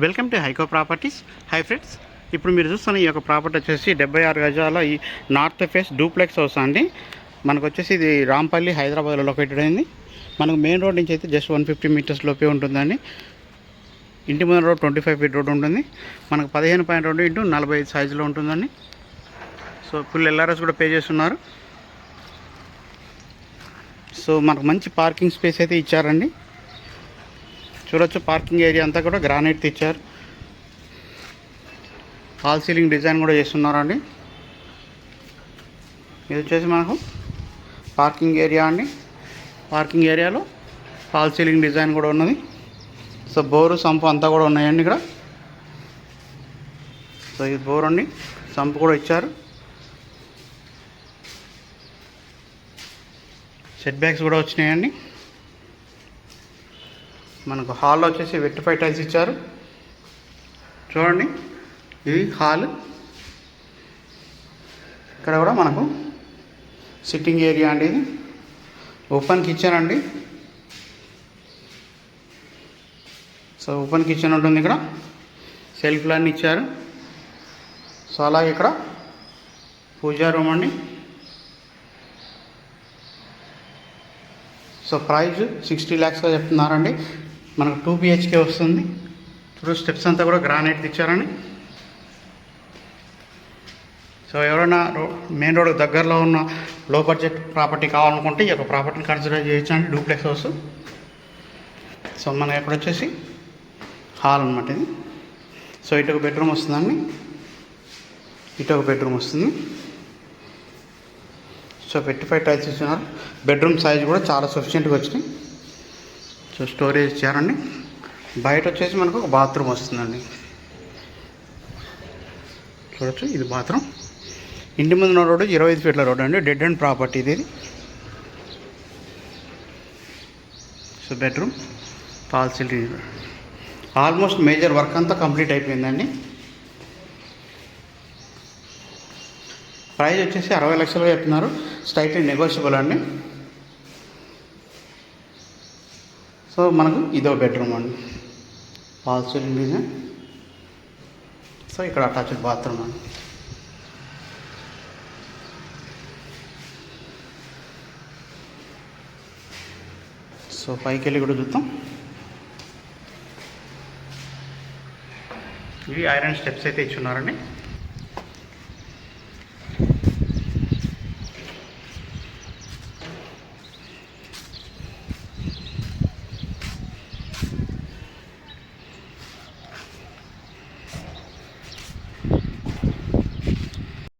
Welcome to Haiko properties. Hi friends, ఇప్పుడు మీరు చూస్తున్న ఈ యొక్క ప్రాపర్టీ వచ్చేసి 76 గజాల ఈ నార్త్ ఫేస్ డూప్లెక్స్ హౌస్ అండి. మనకు వచ్చేసి ఇది రాంపల్లి, హైదరాబాద్లో లొకేటెడ్ అయింది. మనకు మెయిన్ రోడ్ నుంచి అయితే జస్ట్ 150 మీటర్స్ లోపే ఉంటుందండి. ఇంటి ముందు రోడ్ 25 ఫీట్ రోడ్ ఉంటుంది. మనకు 15.2 ఇంటూ 45 సైజులో ఉంటుందండి. సో ఫుల్ ఎల్ఆర్ఎస్ కూడా పే చేస్తున్నారు. సో మనకు మంచి పార్కింగ్ స్పేస్ అయితే ఇచ్చారండి. చూడొచ్చు, పార్కింగ్ ఏరియా అంతా కూడా గ్రానైట్ ఇచ్చారు. హాల్ సీలింగ్ డిజైన్ కూడా చేస్తున్నారండి. ఇది వచ్చేసి మనకు పార్కింగ్ ఏరియా అండి. పార్కింగ్ ఏరియాలో హాల్ సీలింగ్ డిజైన్ కూడా ఉన్నది. సో బోరు, సంపు అంతా కూడా ఉన్నాయండి ఇక్కడ. సో ఇది బోర్ అండి, సంపు కూడా ఇచ్చారు. సెట్ బ్యాక్స్ కూడా వచ్చినాయండి. మనకు హాల్లో వచ్చేసి వెట్టిఫై టైల్స్ ఇచ్చారు. చూడండి, ఇది హాల్. ఇక్కడ కూడా మనకు సిట్టింగ్ ఏరియా అండి. ఇది ఓపెన్ కిచెన్ అండి. సో ఓపెన్ కిచెన్ ఉంటుంది ఇక్కడ. సెల్ఫ్ లైన్ ఇచ్చారు. సో అలాగే ఇక్కడ పూజా రూమ్ అండి. సో ప్రైస్ 60 lakhsగా చెప్తున్నారండి. మనకు 2 BHK వస్తుంది. ఇప్పుడు స్టెప్స్ అంతా కూడా గ్రానైట్ ఇచ్చారండి. సో ఎవరైనా మెయిన్ రోడ్ దగ్గరలో ఉన్న లో బడ్జెట్ ప్రాపర్టీ కావాలనుకుంటే ఈ యొక్క ప్రాపర్టీని కన్సిడర్ చేయొచ్చండి. Duplex house. సో మనకి ఇక్కడ వచ్చేసి హాల్ అనమాట ఇది. సో ఇటు ఒక బెడ్రూమ్ వస్తుందండి, ఇటు ఒక బెడ్రూమ్ వస్తుంది. సో 55 టైల్స్ ఇస్తున్నారు. బెడ్రూమ్ సైజ్ కూడా చాలా సఫిషియెంట్గా వచ్చినాయి. సో స్టోరేజ్ ఇచ్చారండి. బయట వచ్చేసి మనకు ఒక బాత్రూమ్ వస్తుందండి. చూడొచ్చు, ఇది బాత్రూమ్. ఇంటి ముందు ఉన్న రోడ్డు 25 ఫీట్ల రోడ్డు అండి. డెడ్ అండ్ ప్రాపర్టీ ఇది. So bedroom, hall ceiling almost major work అంతా కంప్లీట్ అయిపోయిందండి. ప్రైస్ వచ్చేసి 60 లక్షలుగా చెప్తున్నారు. స్లైట్లీ నెగోషియబుల్ అండి. సో మనకు ఇదో బెడ్రూమ్ అండి, హాల్ సీలింగ్ డిజైన్. సో ఇక్కడ అటాచ్డ్ బాత్రూమ్ అండి. సో పైకి వెళ్ళి కూడా చూద్దాం. ఇవి ఐరన్ స్టెప్స్ అయితే ఇచ్చున్నారండి.